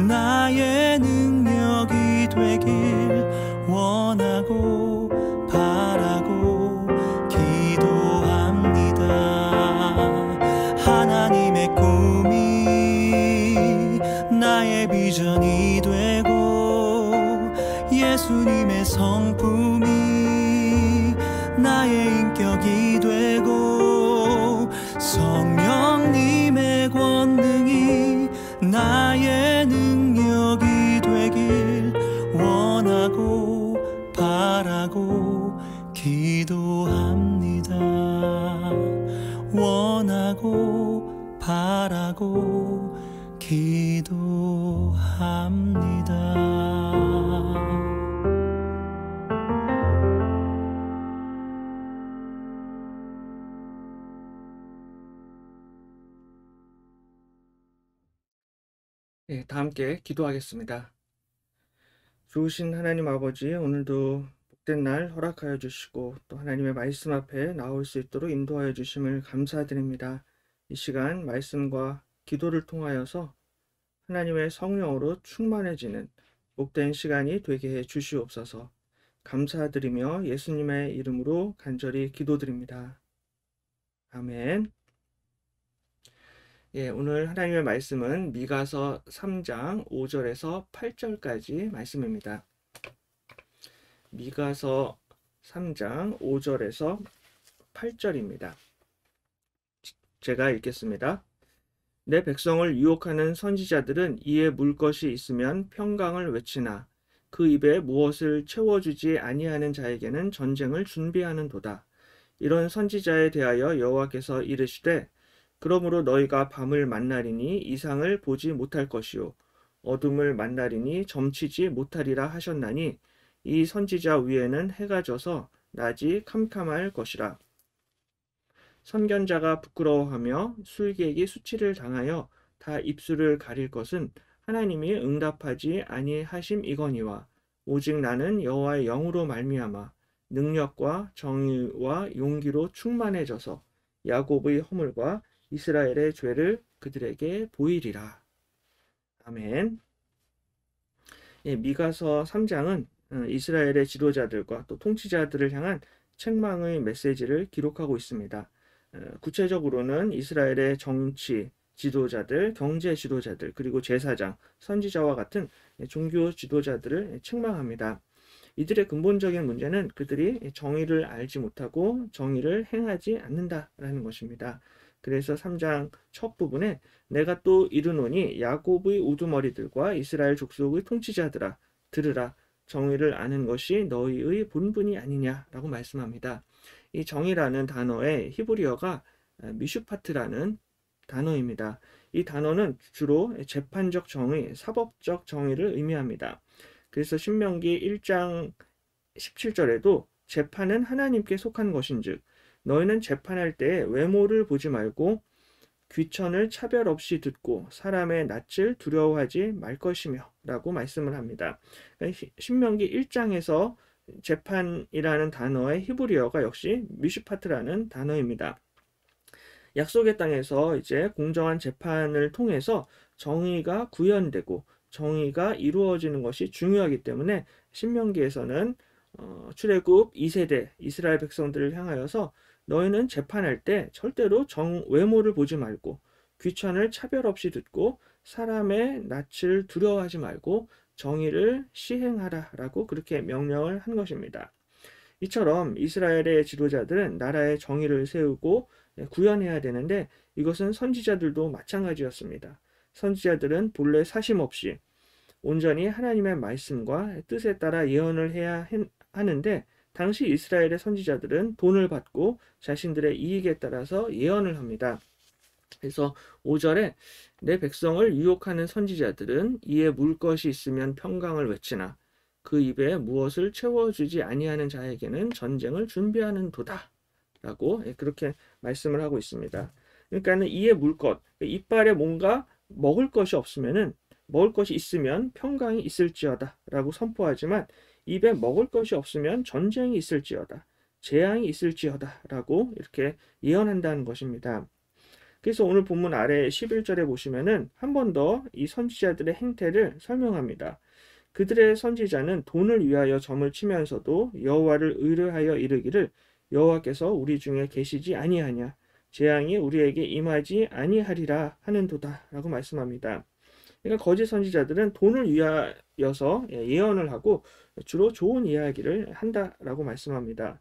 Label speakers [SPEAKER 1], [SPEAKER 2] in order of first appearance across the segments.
[SPEAKER 1] 나의 능력이 되길 원하고 바라고 기도합니다. 하나님의 꿈이 나의 비전이 되고 예수님의 성품이 나의 인격이 되고 성령님의 권능이 나의 능력이 되길 원하고 바라고 기도합니다. 원하고 바라고 기도합니다.
[SPEAKER 2] 네, 다 함께 기도하겠습니다. 좋으신 하나님 아버지, 오늘도 복된 날 허락하여 주시고 또 하나님의 말씀 앞에 나올 수 있도록 인도하여 주심을 감사드립니다. 이 시간 말씀과 기도를 통하여서 하나님의 성령으로 충만해지는 복된 시간이 되게 해 주시옵소서. 감사드리며 예수님의 이름으로 간절히 기도드립니다. 아멘. 예, 오늘 하나님의 말씀은 미가서 3장 5절에서 8절까지 말씀입니다. 미가서 3장 5절에서 8절입니다. 제가 읽겠습니다. 내 백성을 유혹하는 선지자들은 이에 물 것이 있으면 평강을 외치나 그 입에 무엇을 채워주지 아니하는 자에게는 전쟁을 준비하는도다. 이런 선지자에 대하여 여호와께서 이르시되 그러므로 너희가 밤을 만나리니 이상을 보지 못할 것이요 어둠을 만나리니 점치지 못하리라 하셨나니 이 선지자 위에는 해가 져서 낮이 캄캄할 것이라. 선견자가 부끄러워하며 술객이 수치를 당하여 다 입술을 가릴 것은 하나님이 응답하지 아니하심이거니와 오직 나는 여호와의 영으로 말미암아 능력과 정의와 용기로 충만해져서 야곱의 허물과 이스라엘의 죄를 그들에게 보이리라. 아멘. 예, 미가서 3장은 이스라엘의 지도자들과 또 통치자들을 향한 책망의 메시지를 기록하고 있습니다. 구체적으로는 이스라엘의 정치 지도자들, 경제 지도자들, 그리고 제사장, 선지자와 같은 종교 지도자들을 책망합니다. 이들의 근본적인 문제는 그들이 정의를 알지 못하고 정의를 행하지 않는다라는 것입니다. 그래서 3장 첫 부분에 내가 또 이르노니 야곱의 우두머리들과 이스라엘 족속의 통치자들아 들으라 정의를 아는 것이 너희의 본분이 아니냐라고 말씀합니다. 이 정의라는 단어의 히브리어가 미슈파트라는 단어입니다. 이 단어는 주로 재판적 정의, 사법적 정의를 의미합니다. 그래서 신명기 1장 17절에도 재판은 하나님께 속한 것인즉 너희는 재판할 때 외모를 보지 말고 귀천을 차별 없이 듣고 사람의 낯을 두려워하지 말 것이며 라고 말씀을 합니다. 신명기 1장에서 재판이라는 단어의 히브리어가 역시 미슈파트라는 단어입니다. 약속의 땅에서 이제 공정한 재판을 통해서 정의가 구현되고 정의가 이루어지는 것이 중요하기 때문에 신명기에서는 출애굽 2세대 이스라엘 백성들을 향하여서 너희는 재판할 때 절대로 외모를 보지 말고 귀천을 차별 없이 듣고 사람의 낯을 두려워하지 말고 정의를 시행하라라고 그렇게 명령을 한 것입니다. 이처럼 이스라엘의 지도자들은 나라의 정의를 세우고 구현해야 되는데 이것은 선지자들도 마찬가지였습니다. 선지자들은 본래 사심 없이 온전히 하나님의 말씀과 뜻에 따라 예언을 해야 하는데 당시 이스라엘의 선지자들은 돈을 받고 자신들의 이익에 따라서 예언을 합니다. 그래서 5절에 내 백성을 유혹하는 선지자들은 이에 물 것이 있으면 평강을 외치나 그 입에 무엇을 채워주지 아니하는 자에게는 전쟁을 준비하는 도다 라고 그렇게 말씀을 하고 있습니다. 그러니까는 이에 물 것, 이빨에 뭔가 먹을 것이 없으면은 먹을 것이 있으면 평강이 있을지어다 라고 선포하지만 입에 먹을 것이 없으면 전쟁이 있을지어다, 재앙이 있을지어다 라고 이렇게 예언한다는 것입니다. 그래서 오늘 본문 아래 11절에 보시면은 한 번 더 이 선지자들의 행태를 설명합니다. 그들의 선지자는 돈을 위하여 점을 치면서도 여호와를 의뢰하여 이르기를 여호와께서 우리 중에 계시지 아니하냐 재앙이 우리에게 임하지 아니하리라 하는도다라고 말씀합니다. 그러니까 거짓 선지자들은 돈을 위하여서 예언을 하고 주로 좋은 이야기를 한다라고 말씀합니다.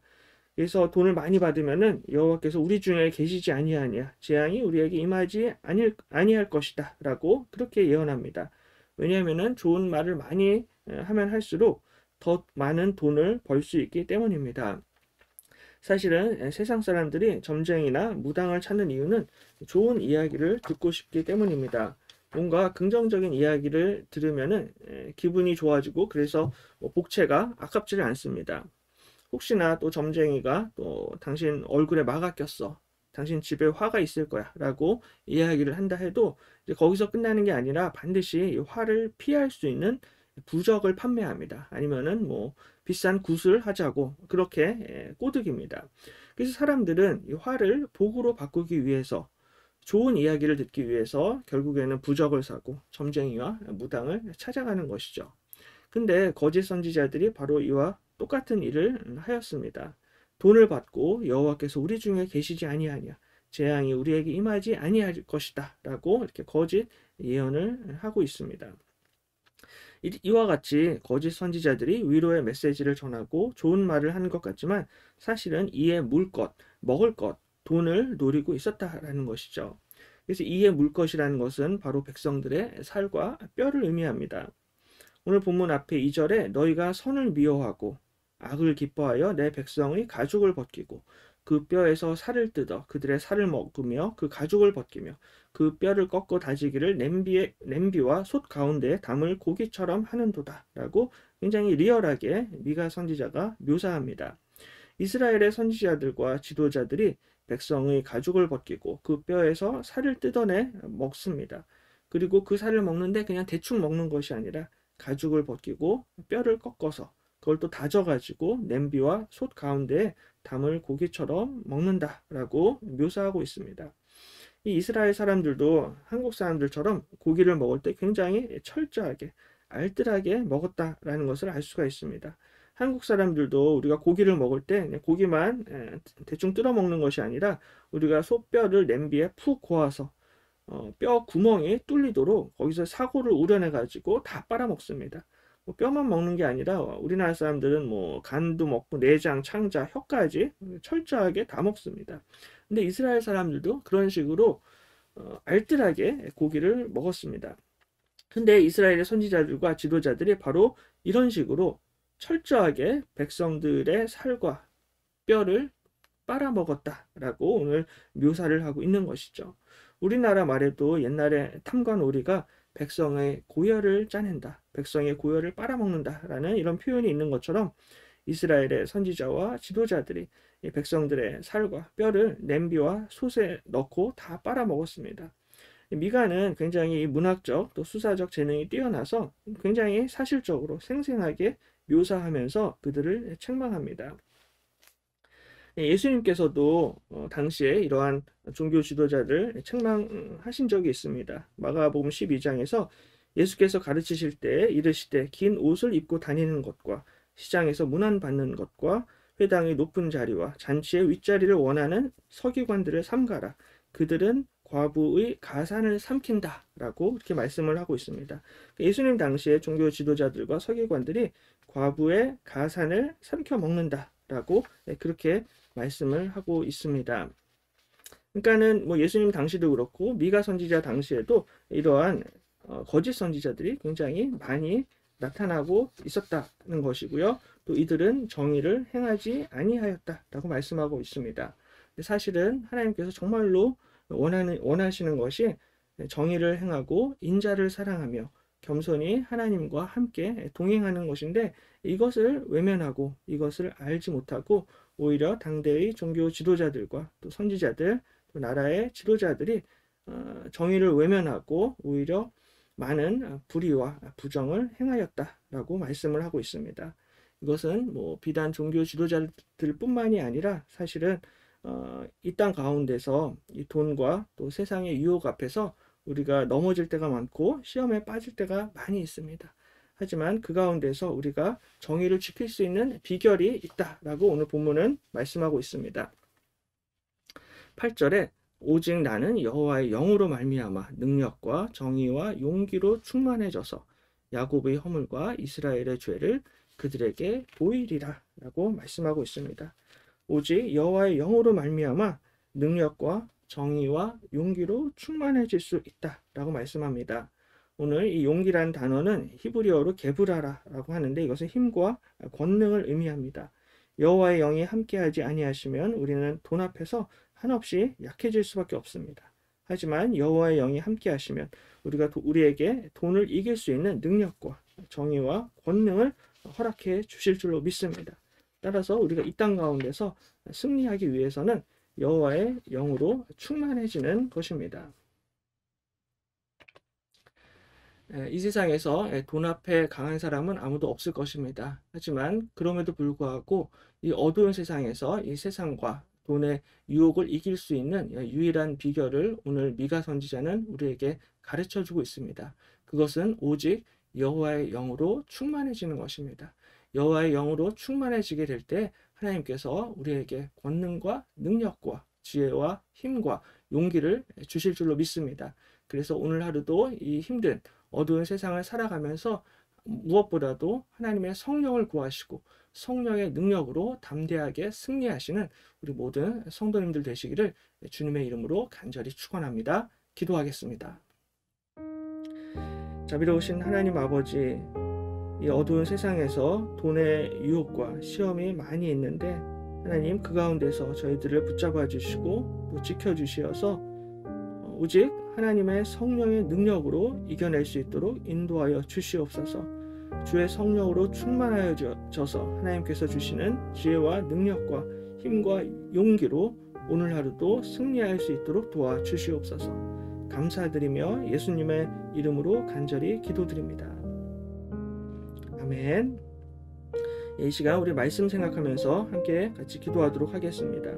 [SPEAKER 2] 그래서 돈을 많이 받으면은 여호와께서 우리 중에 계시지 아니하냐 재앙이 우리에게 임하지 아니할 것이다라고 그렇게 예언합니다. 왜냐하면은 좋은 말을 많이 하면 할수록 더 많은 돈을 벌 수 있기 때문입니다. 사실은 세상 사람들이 점쟁이나 무당을 찾는 이유는 좋은 이야기를 듣고 싶기 때문입니다. 뭔가 긍정적인 이야기를 들으면은 기분이 좋아지고 그래서 복채가 아깝지를 않습니다. 혹시나 또 점쟁이가 또 당신 얼굴에 마가 꼈어. 당신 집에 화가 있을 거야. 라고 이야기를 한다 해도 이제 거기서 끝나는 게 아니라 반드시 이 화를 피할 수 있는 부적을 판매합니다. 아니면은 뭐 비싼 굿을 하자고 그렇게 꼬드깁니다. 그래서 사람들은 이 화를 복으로 바꾸기 위해서 좋은 이야기를 듣기 위해서 결국에는 부적을 사고 점쟁이와 무당을 찾아가는 것이죠. 근데 거짓 선지자들이 바로 이와 똑같은 일을 하였습니다. 돈을 받고 여호와께서 우리 중에 계시지 아니하냐 재앙이 우리에게 임하지 아니할 것이다 라고 이렇게 거짓 예언을 하고 있습니다. 이와 같이 거짓 선지자들이 위로의 메시지를 전하고 좋은 말을 하는 것 같지만 사실은 이에 물 것, 먹을 것, 돈을 노리고 있었다라는 것이죠. 그래서 이에 물 것이라는 것은 바로 백성들의 살과 뼈를 의미합니다. 오늘 본문 앞에 2절에 너희가 선을 미워하고 악을 기뻐하여 내 백성의 가죽을 벗기고 그 뼈에서 살을 뜯어 그들의 살을 먹으며 그 가죽을 벗기며 그 뼈를 꺾어 다지기를 냄비와 솥 가운데에 담을 고기처럼 하는도다 라고 굉장히 리얼하게 미가 선지자가 묘사합니다. 이스라엘의 선지자들과 지도자들이 백성의 가죽을 벗기고 그 뼈에서 살을 뜯어내 먹습니다. 그리고 그 살을 먹는데 그냥 대충 먹는 것이 아니라 가죽을 벗기고 뼈를 꺾어서 그걸 또 다져가지고 냄비와 솥 가운데에 담을 고기처럼 먹는다라고 묘사하고 있습니다. 이 이스라엘 사람들도 한국 사람들처럼 고기를 먹을 때 굉장히 철저하게 알뜰하게 먹었다라는 것을 알 수가 있습니다. 한국 사람들도 우리가 고기를 먹을 때 고기만 대충 뜯어 먹는 것이 아니라 우리가 소뼈를 냄비에 푹 고아서 뼈 구멍이 뚫리도록 거기서 사고를 우려내 가지고 다 빨아먹습니다. 뭐 뼈만 먹는 게 아니라 우리나라 사람들은 뭐 간도 먹고 내장, 창자, 혀까지 철저하게 다 먹습니다. 근데 이스라엘 사람들도 그런 식으로 알뜰하게 고기를 먹었습니다. 근데 이스라엘의 선지자들과 지도자들이 바로 이런 식으로 철저하게 백성들의 살과 뼈를 빨아먹었다라고 오늘 묘사를 하고 있는 것이죠. 우리나라 말에도 옛날에 탐관오리가 백성의 고열을 짜낸다, 백성의 고열을 빨아먹는다라는 이런 표현이 있는 것처럼 이스라엘의 선지자와 지도자들이 이 백성들의 살과 뼈를 냄비와 솥에 넣고 다 빨아먹었습니다. 미가는 굉장히 문학적 또 수사적 재능이 뛰어나서 굉장히 사실적으로 생생하게 묘사하면서 그들을 책망합니다. 예수님께서도 당시에 이러한 종교 지도자를 책망하신 적이 있습니다. 마가복음 12장에서 예수께서 가르치실 때 이르시되 긴 옷을 입고 다니는 것과 시장에서 문안받는 것과 회당의 높은 자리와 잔치의 윗자리를 원하는 서기관들을 삼가라. 그들은 과부의 가산을 삼킨다 라고 이렇게 말씀을 하고 있습니다. 예수님 당시에 종교 지도자들과 서기관들이 과부의 가산을 삼켜 먹는다 라고 그렇게 말씀을 하고 있습니다. 그러니까는 뭐 예수님 당시도 그렇고 미가 선지자 당시에도 이러한 거짓 선지자들이 굉장히 많이 나타나고 있었다는 것이고요. 또 이들은 정의를 행하지 아니하였다라고 말씀하고 있습니다. 사실은 하나님께서 정말로 원하시는 것이 정의를 행하고 인자를 사랑하며 겸손히 하나님과 함께 동행하는 것인데 이것을 외면하고 이것을 알지 못하고 오히려 당대의 종교 지도자들과 또 선지자들 또 나라의 지도자들이 정의를 외면하고 오히려 많은 불의와 부정을 행하였다라고 말씀을 하고 있습니다. 이것은 뭐 비단 종교 지도자들뿐만이 아니라 사실은 이 땅 가운데서 이 돈과 또 세상의 유혹 앞에서 우리가 넘어질 때가 많고 시험에 빠질 때가 많이 있습니다. 하지만 그 가운데서 우리가 정의를 지킬 수 있는 비결이 있다라고 오늘 본문은 말씀하고 있습니다. 8절에 오직 나는 여호와의 영으로 말미암아 능력과 정의와 용기로 충만해져서 야곱의 허물과 이스라엘의 죄를 그들에게 보이리라 라고 말씀하고 있습니다. 오직 여호와의 영으로 말미암아 능력과 정의와 용기로 충만해질 수 있다라고 말씀합니다. 오늘 이 용기란 단어는 히브리어로 게브라라고 하는데 이것은 힘과 권능을 의미합니다. 여호와의 영이 함께하지 아니하시면 우리는 돈 앞에서 한없이 약해질 수밖에 없습니다. 하지만 여호와의 영이 함께하시면 우리에게 돈을 이길 수 있는 능력과 정의와 권능을 허락해 주실 줄로 믿습니다. 따라서 우리가 이 땅 가운데서 승리하기 위해서는 여호와의 영으로 충만해지는 것입니다. 이 세상에서 돈 앞에 강한 사람은 아무도 없을 것입니다. 하지만 그럼에도 불구하고 이 어두운 세상에서 이 세상과 돈의 유혹을 이길 수 있는 유일한 비결을 오늘 미가 선지자는 우리에게 가르쳐 주고 있습니다. 그것은 오직 여호와의 영으로 충만해지는 것입니다. 여호와의 영으로 충만해지게 될 때 하나님께서 우리에게 권능과 능력과 지혜와 힘과 용기를 주실 줄로 믿습니다. 그래서 오늘 하루도 이 힘든 어두운 세상을 살아가면서 무엇보다도 하나님의 성령을 구하시고 성령의 능력으로 담대하게 승리하시는 우리 모든 성도님들 되시기를 주님의 이름으로 간절히 축원합니다. 기도하겠습니다. 자비로우신 하나님 아버지, 이 어두운 세상에서 돈의 유혹과 시험이 많이 있는데 하나님 그 가운데서 저희들을 붙잡아 주시고 또 지켜 주시어서 오직 하나님의 성령의 능력으로 이겨낼 수 있도록 인도하여 주시옵소서. 주의 성령으로 충만하여져서 하나님께서 주시는 지혜와 능력과 힘과 용기로 오늘 하루도 승리할 수 있도록 도와주시옵소서. 감사드리며 예수님의 이름으로 간절히 기도드립니다. 아멘. 이 시간 우리 말씀 생각하면서 함께 같이 기도하도록 하겠습니다.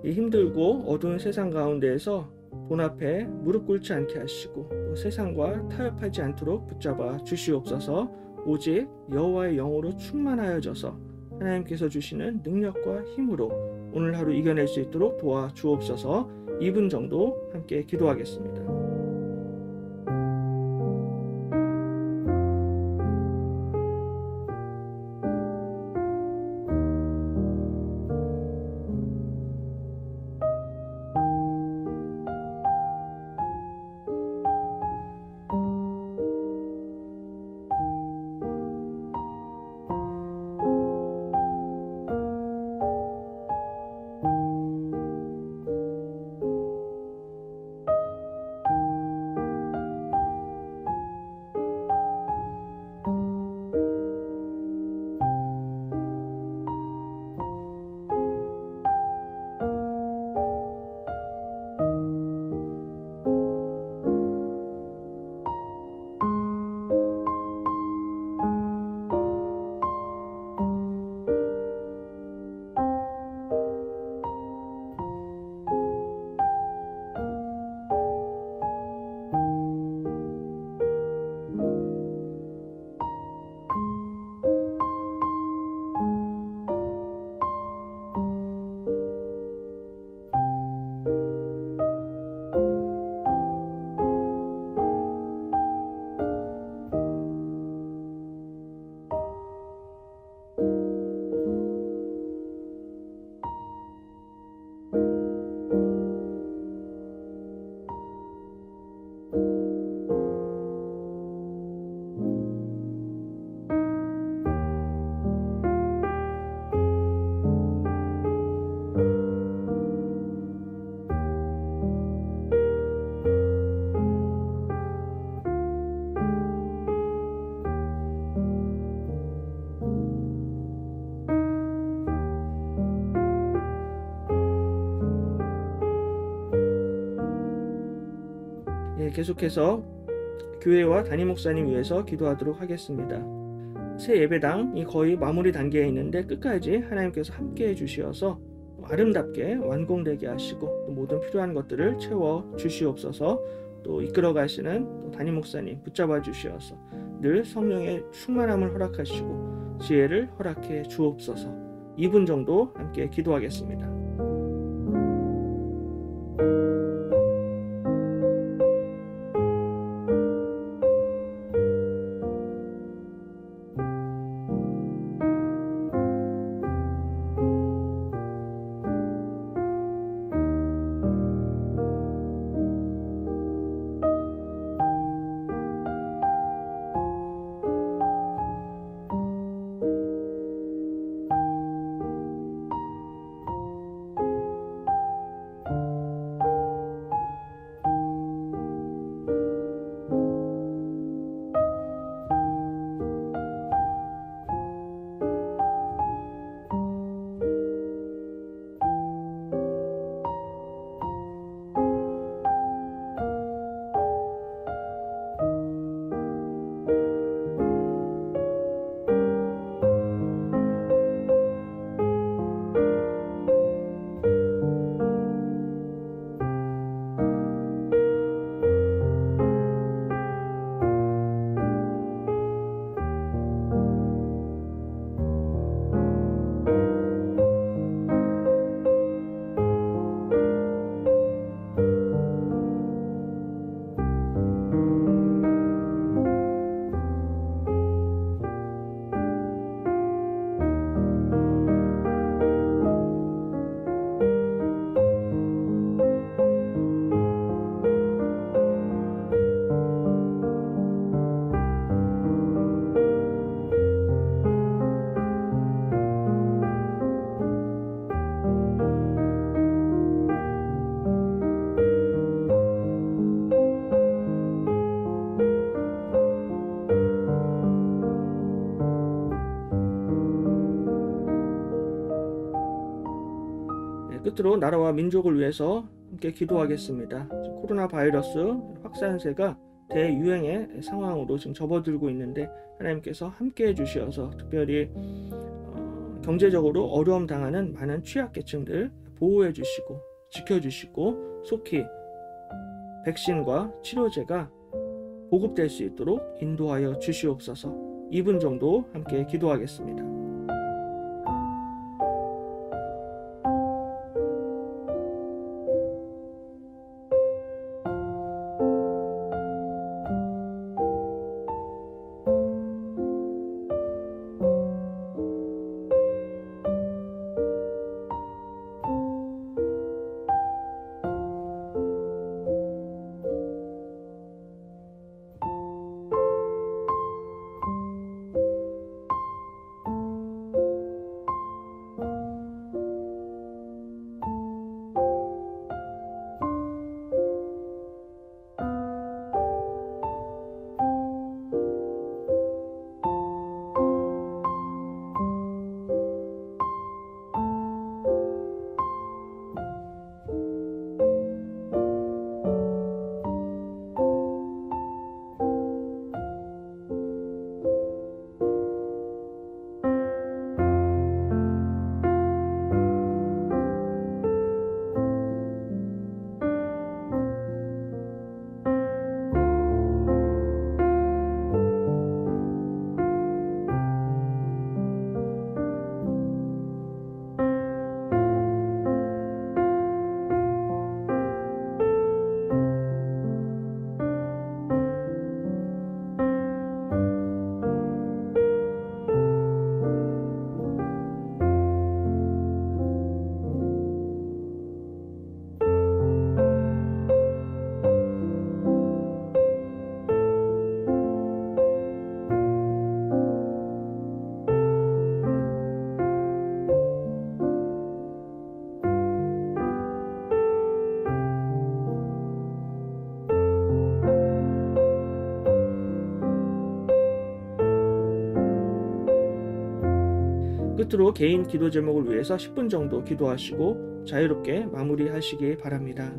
[SPEAKER 2] 이 힘들고 어두운 세상 가운데에서 돈 앞에 무릎 꿇지 않게 하시고 또 세상과 타협하지 않도록 붙잡아 주시옵소서. 오직 여호와의 영으로 충만하여져서 하나님께서 주시는 능력과 힘으로 오늘 하루 이겨낼 수 있도록 도와주옵소서. 2분 정도 함께 기도하겠습니다. 계속해서 교회와 담임 목사님 위해서 기도하도록 하겠습니다. 새 예배당이 거의 마무리 단계에 있는데 끝까지 하나님께서 함께해 주시어서 아름답게 완공되게 하시고 또 모든 필요한 것들을 채워 주시옵소서. 또 이끌어 가시는 또 담임 목사님 붙잡아 주시어서 늘 성령의 충만함을 허락하시고 지혜를 허락해 주옵소서. 2분 정도 함께 기도하겠습니다. 끝으로 나라와 민족을 위해서 함께 기도하겠습니다. 코로나 바이러스 확산세가 대유행의 상황으로 지금 접어들고 있는데 하나님께서 함께 해주셔서 특별히 경제적으로 어려움 당하는 많은 취약계층들 보호해 주시고 지켜주시고 속히 백신과 치료제가 보급될 수 있도록 인도하여 주시옵소서. 2분 정도 함께 기도하겠습니다. 끝으로 개인 기도 제목을 위해서 10분 정도 기도하시고 자유롭게 마무리하시기 바랍니다.